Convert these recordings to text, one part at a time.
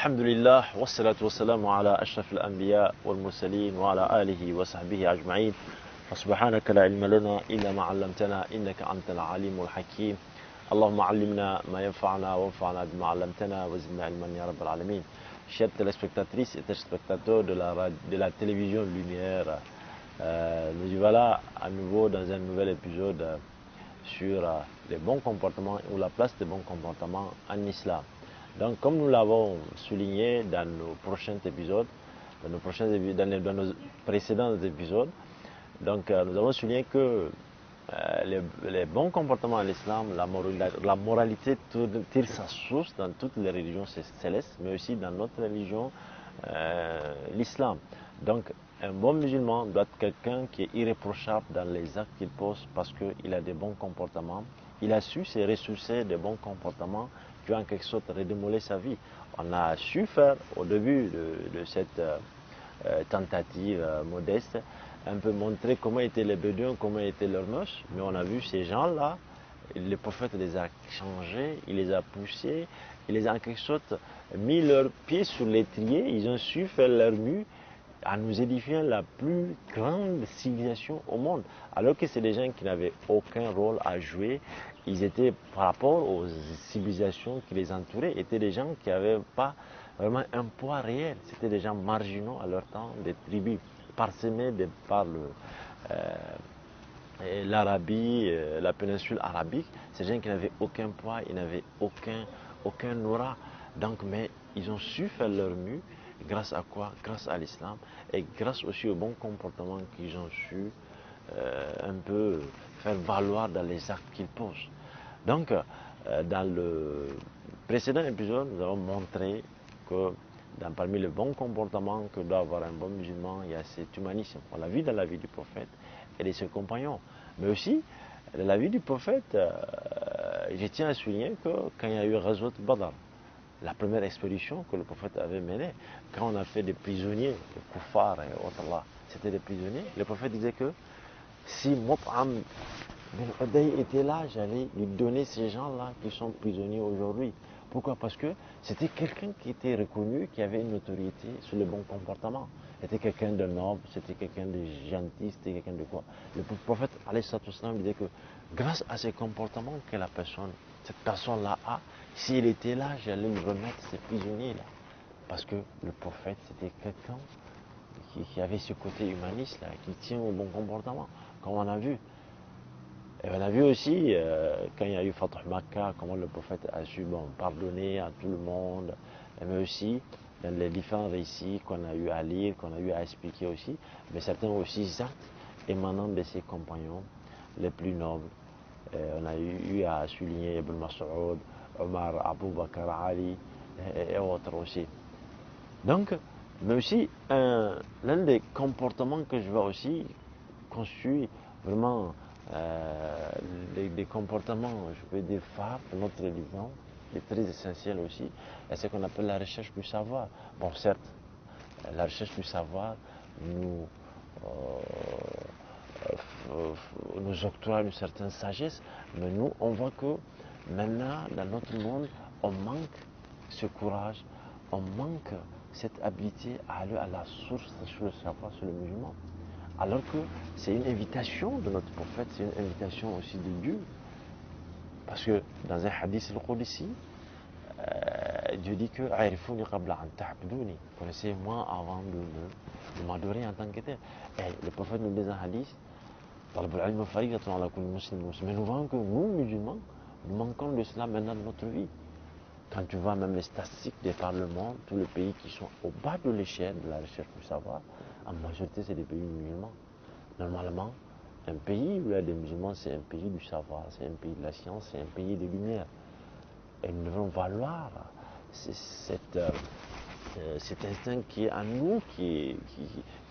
الحمد لله والصلاة والسلام على أشرف الأنبياء والمرسلين وعلى آله وصحبه أجمعين. فسبحانك لا علم لنا إلا ما علمتنا إنك أنت العليم الحكيم. اللهم علمنا ما ينفعنا وانفعنا بما علمتنا وزدنا علما يا رب العالمين. Chers téléspectatrices et téléspectateurs de la télévision Lumière, nous y voilà à nouveau dans un nouvel épisode sur les bons comportements ou la place des bons comportements en islam. Donc, comme nous l'avons souligné dans nos prochains épisodes, dans nos précédents épisodes, donc nous avons souligné que les bons comportements en islam, la moralité tire sa source dans toutes les religions célestes, mais aussi dans notre religion, l'islam. Donc, un bon musulman doit être quelqu'un qui est irréprochable dans les actes qu'il pose parce qu'il a des bons comportements. Il a su se ressourcer des bons comportements qui ont en quelque sorte redémolé sa vie. On a su faire au début de cette tentative modeste, un peu montrer comment étaient les Bédouins, comment étaient leurs mœurs, mais on a vu ces gens-là, le prophète les a changés, il les a poussés, il les a en quelque sorte mis leurs pieds sur l'étrier, ils ont su faire leur mue en nous édifiant la plus grande civilisation au monde. Alors que c'est des gens qui n'avaient aucun rôle à jouer, ils étaient par rapport aux civilisations qui les entouraient, étaient des gens qui n'avaient pas vraiment un poids réel. C'était des gens marginaux à leur temps, des tribus parsemées par l'Arabie, la péninsule arabique. Ces gens qui n'avaient aucun poids, ils n'avaient aucun aura. Donc, mais ils ont su faire leur mue. Grâce à quoi? Grâce à l'islam et grâce aussi au bon comportement qu'ils ont su un peu faire valoir dans les actes qu'ils posent. Donc, dans le précédent épisode, nous avons montré que parmi les bons comportements que doit avoir un bon musulman, il y a cet humanisme. On l'a vu dans la vie du prophète et de ses compagnons. Mais aussi, dans la vie du prophète, je tiens à souligner que quand il y a eu Ghazwat Badr, la première expédition que le prophète avait menée, quand on a fait des prisonniers, des kuffars et autres là, c'était des prisonniers, le prophète disait que si Mut'am bin Uday était là, j'allais lui donner ces gens-là qui sont prisonniers aujourd'hui. Pourquoi? Parce que c'était quelqu'un qui était reconnu, qui avait une autorité sur le bon comportement. C'était quelqu'un de noble, c'était quelqu'un de gentil, c'était quelqu'un de quoi? Le prophète alayhi disait que grâce à ces comportements que cette personne-là a, s'il était là, j'allais lui remettre ces prisonniers-là. Parce que le prophète, c'était quelqu'un qui avait ce côté humaniste, là, qui tient au bon comportement, comme on a vu. Et on a vu aussi, quand il y a eu Fatah Makkah, comment le prophète a su pardonner à tout le monde, mais aussi dans les différents récits qu'on a eu à lire, qu'on a eu à expliquer aussi, mais certains aussi actes émanant de ses compagnons les plus nobles. On a eu à souligner Ibn Mas'ud, Omar, Abu Bakr, Ali et autres aussi. Donc, mais aussi, l'un des comportements que je vois aussi constitue vraiment des comportements, je peux dire, phares de notre religion, et très essentiels aussi, et ce qu'on appelle la recherche du savoir. Bon, certes, la recherche du savoir nous octroie une certaine sagesse, mais nous, on voit que maintenant, dans notre monde, on manque ce courage, on manque cette habilité à aller à la source sur le savoir, sur le musulman. Alors que c'est une invitation de notre prophète, c'est une invitation aussi de Dieu. Parce que dans un hadith al-Qudsi, Dieu dit que connaissez-moi avant de m'adorer en tant que tel. Et le prophète nous dit dans un hadith, mais nous voyons que nous, musulmans, nous manquons de cela maintenant dans notre vie. Quand tu vois même les statistiques des parlements, tous les pays qui sont au bas de l'échelle de la recherche du savoir, en majorité c'est des pays musulmans. Normalement, un pays où il y a des musulmans, c'est un pays du savoir, c'est un pays de la science, c'est un pays de lumière. Et nous devons valoir cet instinct qui est en nous, qui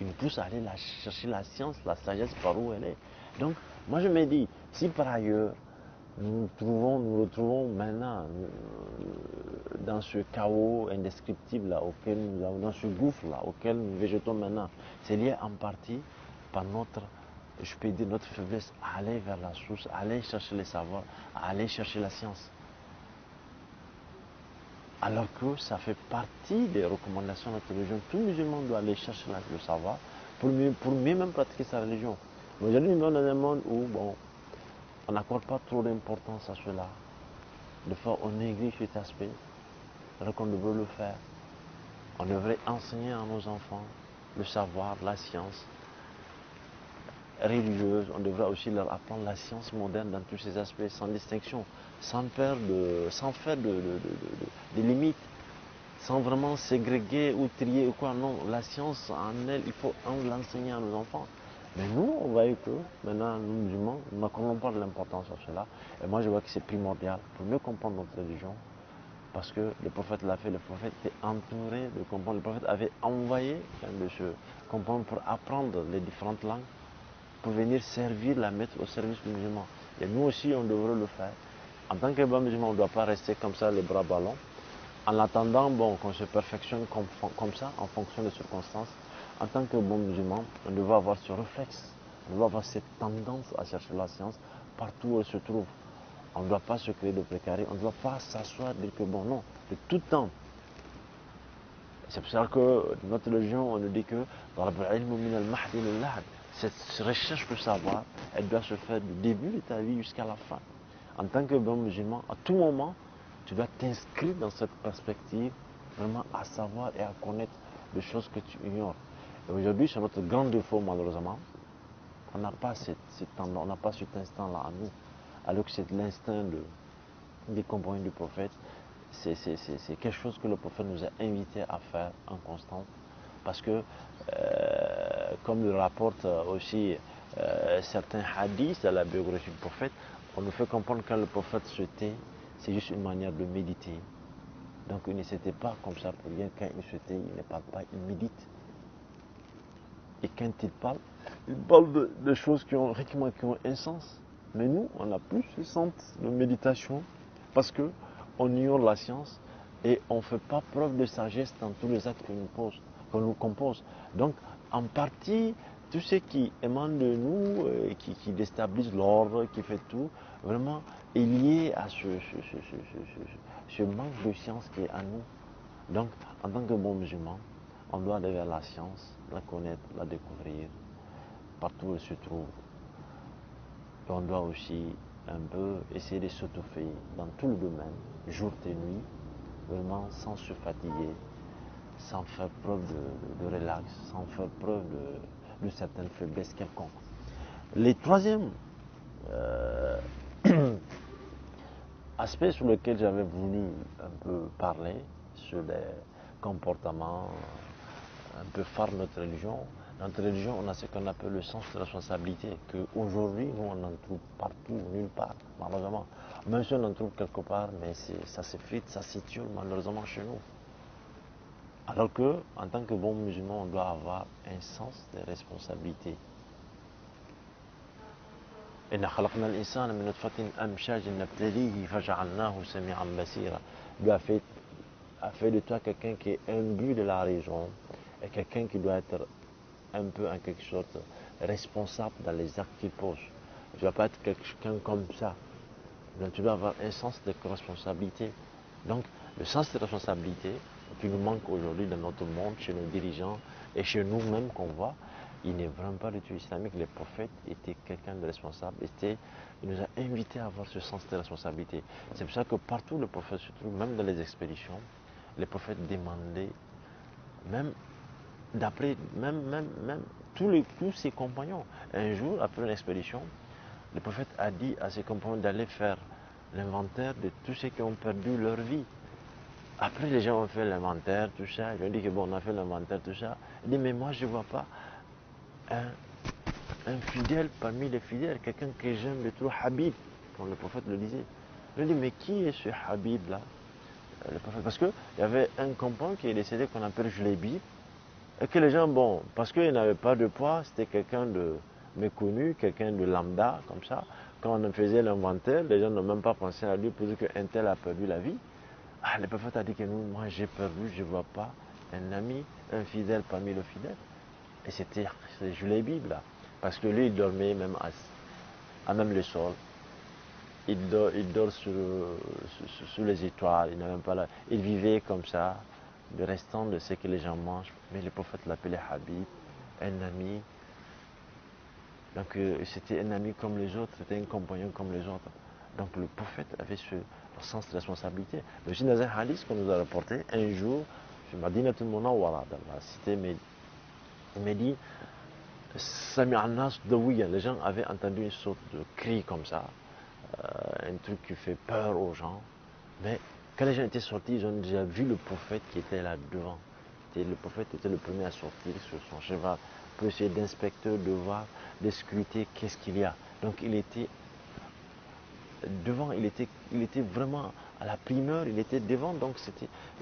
nous pousse à aller chercher la science, la sagesse par où elle est. Donc, moi je me dis, si par ailleurs, nous nous retrouvons maintenant dans ce chaos indescriptible là, dans ce gouffre là, auquel nous végétons maintenant, c'est lié en partie par notre faiblesse à aller vers la source, à aller chercher les savoirs, à aller chercher la science. Alors que ça fait partie des recommandations de notre religion. Tout musulman doit aller chercher le savoir pour mieux même pratiquer sa religion. Mais aujourd'hui, nous sommes dans un monde où, bon, on n'accorde pas trop d'importance à cela. Des fois, on néglige cet aspect, alors qu'on devrait le faire. On devrait enseigner à nos enfants le savoir, la science religieuse. On devrait aussi leur apprendre la science moderne dans tous ses aspects, sans distinction, sans faire des limites, sans vraiment ségréguer ou trier ou quoi. Non, la science en elle, il faut l'enseigner à nos enfants. Mais nous, on voit que maintenant, nous musulmans, nous n'accordons pas de l'importance à cela. Et moi, je vois que c'est primordial pour mieux comprendre notre religion. Parce que le prophète l'a fait, le prophète était entouré de comprendre. Le prophète avait envoyé de se comprendre pour apprendre les différentes langues, pour venir servir la mettre au service du musulman. Et nous aussi, on devrait le faire. En tant que bon musulman, on ne doit pas rester comme ça, les bras ballants. En attendant bon, qu'on se perfectionne comme ça, en fonction des circonstances, en tant que bon musulman, on doit avoir ce réflexe, on doit avoir cette tendance à chercher la science partout où elle se trouve. On ne doit pas se créer de précarité, on ne doit pas s'asseoir et dire que bon, non, de tout temps. C'est pour ça que notre religion, on nous dit que cette recherche de savoir, elle doit se faire du début de ta vie jusqu'à la fin. En tant que bon musulman, à tout moment, tu dois t'inscrire dans cette perspective, vraiment à savoir et à connaître des choses que tu ignores. Et aujourd'hui, c'est notre grand défaut, malheureusement. On n'a pas on n'a pas cet instant-là en nous. Alors que c'est l'instinct des compagnons du prophète. C'est quelque chose que le prophète nous a invité à faire en constance. Parce que, comme le rapporte aussi certains hadiths de la biographie du prophète, on nous fait comprendre que quand le prophète se tait, c'est juste une manière de méditer. Donc il ne s'était pas comme ça pour rien. Quand il se tait, il ne parle pas, il médite. Et quand il parle de choses qui ont un sens. Mais nous, on n'a plus ce sens de méditation parce qu'on ignore la science et on ne fait pas preuve de sagesse dans tous les actes qu'on nous compose. Donc, en partie, tout ce qui émane de nous, qui déstabilise l'ordre, qui fait tout, vraiment est lié à ce manque de science qui est à nous. Donc, en tant que bon musulman, on doit aller vers la science, la connaître, la découvrir, partout où elle se trouve. Et on doit aussi un peu essayer de s'étouffer dans tout le domaine, jour et nuit, vraiment sans se fatiguer, sans faire preuve de relax, sans faire preuve de certaines faiblesses quelconques. Le troisième aspect sur lequel j'avais voulu un peu parler, sur les comportements un peu phares de notre religion. Dans notre religion, on a ce qu'on appelle le sens de responsabilité, qu'aujourd'hui, nous, on en trouve partout, nulle part, malheureusement. Même si on en trouve quelque part, mais ça s'effrite, ça s'étiole malheureusement chez nous. Alors que, en tant que bon musulman, on doit avoir un sens de responsabilité. Dieu a fait de toi quelqu'un qui est imbu de la raison et quelqu'un qui doit être un peu en quelque sorte responsable dans les actes qu'il pose. Tu ne dois pas être quelqu'un comme ça. Donc tu dois avoir un sens de responsabilité. Donc le sens de responsabilité qui nous manque aujourd'hui dans notre monde, chez nos dirigeants et chez nous-mêmes qu'on voit, il n'est vraiment pas du tout islamique. Les prophètes étaient quelqu'un de responsable. Il nous a invités à avoir ce sens de responsabilité. C'est pour ça que partout le prophète se trouve, même dans les expéditions, les prophètes demandaient, même d'après même tous ses compagnons. Un jour, après une expédition, le prophète a dit à ses compagnons d'aller faire l'inventaire de tous ceux qui ont perdu leur vie. Après, les gens ont fait l'inventaire, tout ça. Ils ont dit que bon, on a fait l'inventaire, tout ça. Il dit, mais moi, je ne vois pas un fidèle parmi les fidèles, quelqu'un que j'aime de trop, Habib, comme le prophète le disait. Il dit, mais qui est ce Habib-là? Parce qu'il y avait un compagnon qui est décédé qu'on appelle Jlébi, et que les gens, bon, parce qu'il n'avait pas de poids, c'était quelqu'un de méconnu, quelqu'un de lambda, comme ça. Quand on faisait l'inventaire, les gens n'ont même pas pensé à lui pour dire qu'un tel a perdu la vie. Ah, le prophète a dit que nous, moi j'ai perdu, je ne vois pas un ami, un fidèle parmi les fidèles. Et c'était Jlébi, là. Parce que lui, il dormait même à même le sol. il dort sur les étoiles, il n'a même pas là. Il vivait comme ça, le restant de ce que les gens mangent. Mais le prophète l'appelait Habib, un ami. Donc c'était un ami comme les autres, c'était un compagnon comme les autres. Donc le prophète avait ce sens de responsabilité. Mais aussi dans un hadith qu'on nous a rapporté, un jour, sur Madinatul Munawwara, dans la cité, il m'a dit, Sami Anas Dawiya, les gens avaient entendu une sorte de cri comme ça, un truc qui fait peur aux gens. Mais quand les gens étaient sortis, ils ont déjà vu le prophète qui était là devant. Le prophète était le premier à sortir sur son cheval pour essayer d'inspecter, de voir, de scruter qu'est-ce qu'il y a. Donc il était devant, il était vraiment à la primeur, il était devant, donc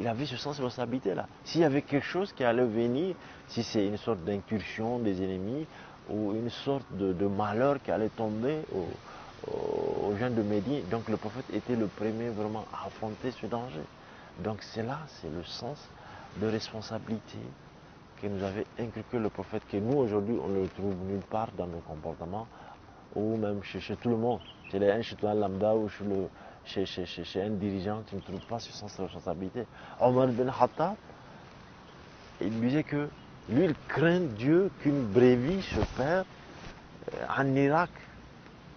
il avait ce sens de responsabilité là. S'il y avait quelque chose qui allait venir, si c'est une sorte d'incursion des ennemis ou une sorte de malheur qui allait tomber aux gens de Médine, donc le prophète était le premier vraiment à affronter ce danger. Donc c'est le sens de responsabilité que nous avait inculqué le prophète, que nous aujourd'hui on ne le trouve nulle part dans nos comportements, ou même chez tout le monde. Chez un citoyen lambda ou chez un dirigeant, tu ne trouves pas ce sens de responsabilité. Omar bin Khattab, il disait que lui, il craint Dieu qu'une brebis se perd en Irak,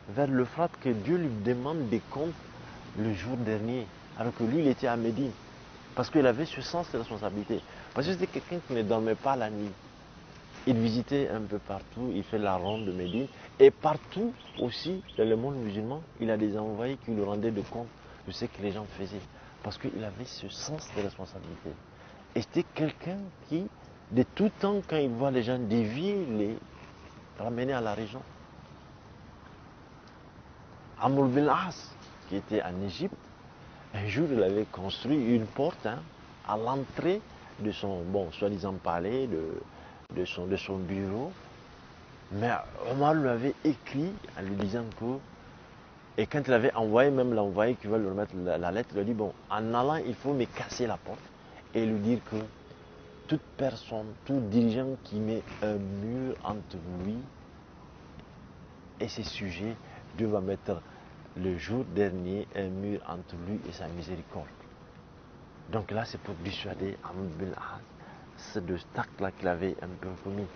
vers l'Euphrate, que Dieu lui demande des comptes le jour dernier, alors que lui, il était à Médine. Parce qu'il avait ce sens de responsabilité. Parce que c'était quelqu'un qui ne dormait pas la nuit. Il visitait un peu partout, il fait la ronde de Médine. Et partout aussi, dans le monde musulman, il a des envoyés qui lui rendaient de compte de ce que les gens faisaient. Parce qu'il avait ce sens de responsabilité. Et c'était quelqu'un qui, de tout temps, quand il voit les gens dévier, les ramener à la raison. Amr bin As, qui était en Égypte, un jour, il avait construit une porte à l'entrée de son, soi-disant palais, de son bureau. Mais Omar lui avait écrit en lui disant que, et quand il avait envoyé, même l'envoyé qui va lui remettre la lettre, il lui a dit, bon, en allant, il faut me casser la porte et lui dire que toute personne, tout dirigeant qui met un mur entre lui et ses sujets, Dieu va mettre le jour dernier un mur entre lui et sa miséricorde. Donc là, c'est pour dissuader Amr bin As, c'est de cet acte-là qu'il avait un peu commis,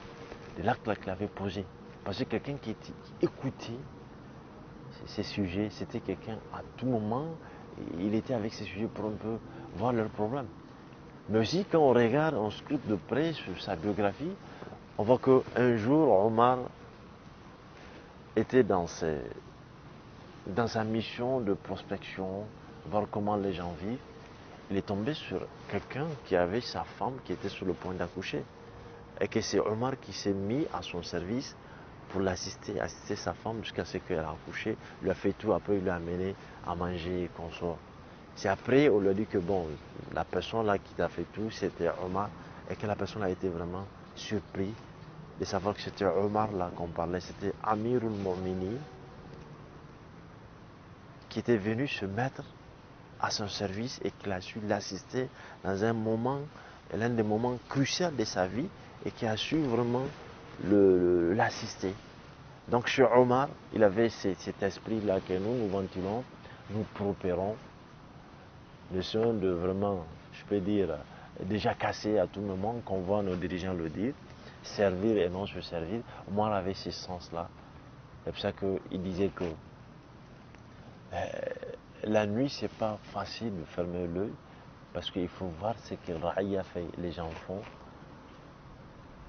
de l'acte-là qu'il avait posé. Parce que quelqu'un qui écoutait ces sujets, c'était quelqu'un à tout moment, il était avec ces sujets pour un peu voir leurs problèmes. Mais aussi, quand on regarde, on scrute de près sur sa biographie, on voit qu'un jour, Omar était dans sa mission de prospection, voir comment les gens vivent. Il est tombé sur quelqu'un qui avait sa femme qui était sur le point d'accoucher. Et que c'est Omar qui s'est mis à son service pour assister sa femme jusqu'à ce qu'elle a accouché. Il lui a fait tout, après il lui a amené à manger et consort. C'est après, on lui a dit que bon, la personne là qui t'a fait tout, c'était Omar. Et que la personne a été vraiment surprise de savoir que c'était Omar là qu'on parlait. C'était Amirul Mu'minin qui était venu se mettre à son service et qu'il a su l'assister dans un moment, l'un des moments cruciaux de sa vie et qui a su vraiment l'assister. Donc chez Omar, il avait cet esprit-là que nous ventilons, nous propérons, nous sommes de vraiment, je peux dire, déjà cassés à tout moment, qu'on voit nos dirigeants le dire, servir et non se servir. Omar avait ce sens-là. C'est pour ça qu'il disait que la nuit, c'est pas facile de fermer l'œil parce qu'il faut voir ce que Ra'ya fait, les gens font.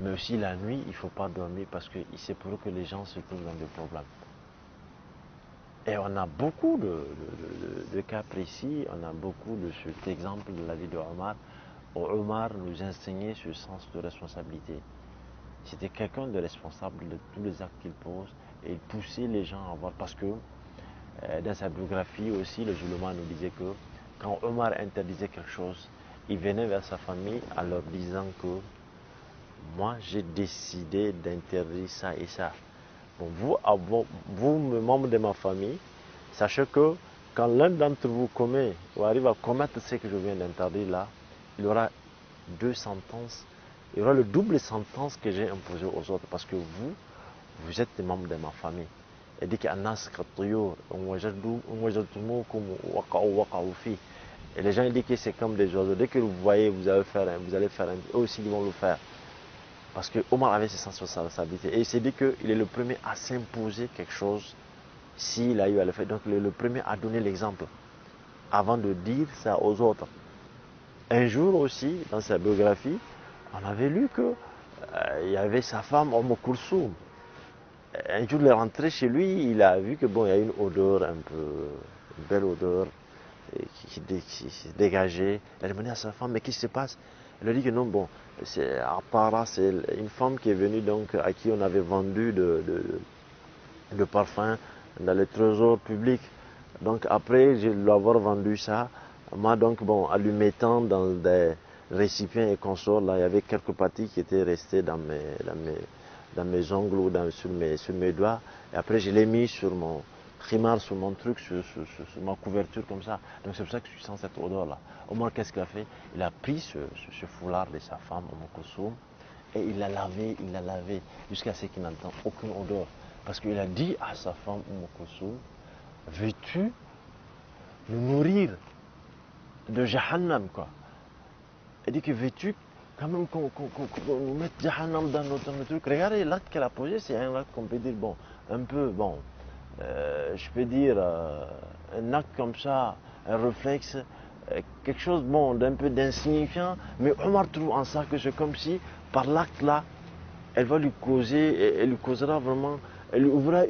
Mais aussi la nuit, il ne faut pas dormir parce que c'est pour que les gens se trouvent dans des problèmes. Et on a beaucoup de cas précis, on a beaucoup de cet exemple de la vie de Omar, où Omar nous enseignait ce sens de responsabilité. C'était quelqu'un de responsable de tous les actes qu'il pose et il poussait les gens à voir parce que dans sa biographie aussi, le Zulema nous disait que quand Omar interdisait quelque chose, il venait vers sa famille en leur disant que moi j'ai décidé d'interdire ça et ça. Bon, vous, membres de ma famille, sachez que quand l'un d'entre vous commet ou arrive à commettre ce que je viens d'interdire là, il y aura 2 sentences, il y aura le double sentence que j'ai imposé aux autres parce que vous êtes des membres de ma famille. Il dit qu'Annas Kattuyur, et les gens disent que c'est comme des oiseaux. Dès que vous voyez, vous allez faire eux aussi ils vont le faire. Parce que Omar avait ses sens de responsabilité. Et il s'est dit qu'il est le premier à s'imposer quelque chose s'il a eu à le faire. Donc il est le premier à donner l'exemple avant de dire ça aux autres. Un jour aussi, dans sa biographie, on avait lu que il y avait sa femme Kulsoum. Un jour, il est rentré chez lui, il a vu que il y a une odeur un peu, une belle odeur qui se dégageait. Il a demandé à sa femme, mais qu'est-ce qui se passe? Elle a dit que non, c'est Apara, c'est une femme qui est venue donc à qui on avait vendu de parfums dans les trésors publics. Donc après, je lui avoir vendu ça, moi donc en lui mettant dans des récipients et consorts, là, il y avait quelques parties qui étaient restées dans mes ongles ou sur mes doigts. Et après, je l'ai mis sur mon khimar, sur mon truc, sur ma couverture comme ça. Donc c'est pour ça que je sens cette odeur-là. Omar, qu'est-ce qu'il a fait? Il a pris ce foulard de sa femme, Kulsoum, et il l'a lavé jusqu'à ce qu'il n'entende aucune odeur. Parce qu'il a dit à sa femme, Kulsoum, veux-tu nous nourrir de Jahannam, quoi? Il dit que veux-tu quand même qu'on nous mette Jahannam dans notre truc? Regardez, l'acte qu'elle a posé, c'est un acte qu'on peut dire, un peu, je peux dire, un acte comme ça, un réflexe, quelque chose d'un peu d'insignifiant, mais Omar trouve en ça que c'est comme si, par l'acte là, elle va lui causer, elle lui causera vraiment, elle lui ouvrira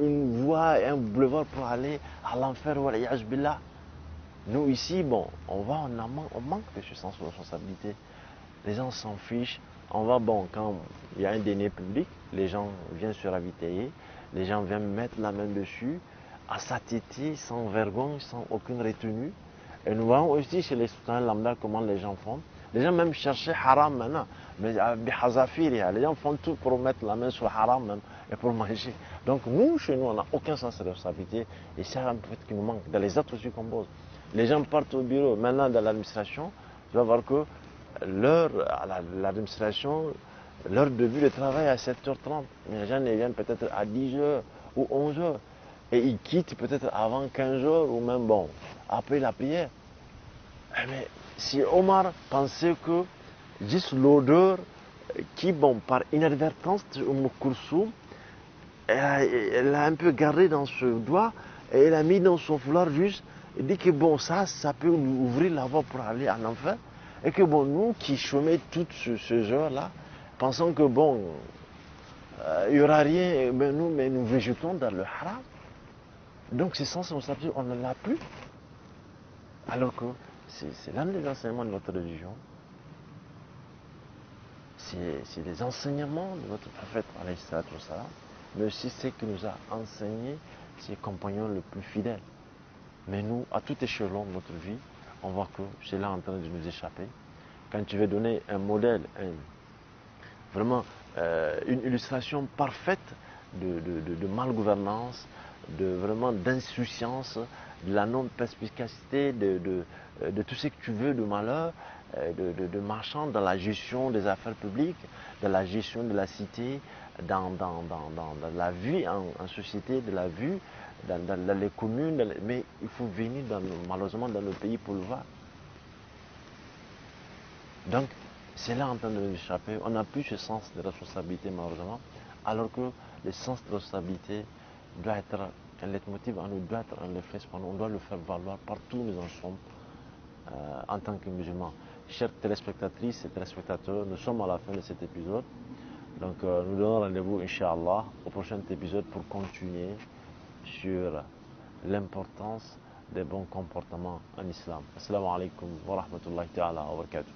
une voie, un boulevard pour aller à l'enfer, billah. Nous ici, on manque de ce sens de responsabilité. Les gens s'en fichent. On va, quand il y a un dîner public, les gens viennent se ravitailler, les gens viennent mettre la main dessus, à satiété, sans vergogne, sans aucune retenue. Et nous voyons aussi chez les sultans lambda comment les gens font. Les gens même cherchaient haram maintenant. Mais les gens font tout pour mettre la main sur le haram même et pour manger. Donc nous, chez nous, on n'a aucun sens de responsabilité. Et c'est un peu qui nous manque. Dans les autres aussi qu'on pose. Les gens partent au bureau. Maintenant, dans l'administration, tu vas voir que l'administration, leur début de travail est à 7h30. Mais les gens viennent peut-être à 10h ou 11h. Et ils quittent peut-être avant 15h ou même après la prière. Mais si Omar pensait que juste l'odeur qui, par inadvertance, Kulsoum, elle a un peu gardé dans ce doigt et elle a mis dans son foulard juste, et dit que ça peut nous ouvrir la voie pour aller en enfer. Et que nous qui chômons toutes ces heures-là, pensons que il n'y aura rien, mais nous végétons dans le haram. Donc c'est sans responsabilité, on ne l'a plus. Alors que c'est l'un des enseignements de notre religion. C'est les enseignements de notre prophète, mais aussi ce que nous a enseigné ses compagnons les plus fidèles. Mais nous, à tout échelon de notre vie, on voit que c'est là en train de nous échapper. Quand tu veux donner un modèle, vraiment une illustration parfaite de malgouvernance, vraiment d'insouciance, de la non-perspicacité, de tout ce que tu veux de malheur, de marchand dans la gestion des affaires publiques, dans la gestion de la cité, dans la vie en société, de la vie dans les communes, mais il faut venir malheureusement dans le pays pour le voir. Donc, c'est là en train de nous échapper. On n'a plus ce sens de responsabilité malheureusement, alors que le sens de responsabilité doit être un leitmotiv, doit être un réflexe, on doit le faire valoir partout où nous en sommes en tant que musulmans. Chers téléspectatrices et téléspectateurs, nous sommes à la fin de cet épisode. Donc nous donnons rendez-vous, Inch'Allah, au prochain épisode pour continuer sur l'importance des bons comportements en islam. Assalamu alaikum wa rahmatullahi ta'ala wa barakatuh.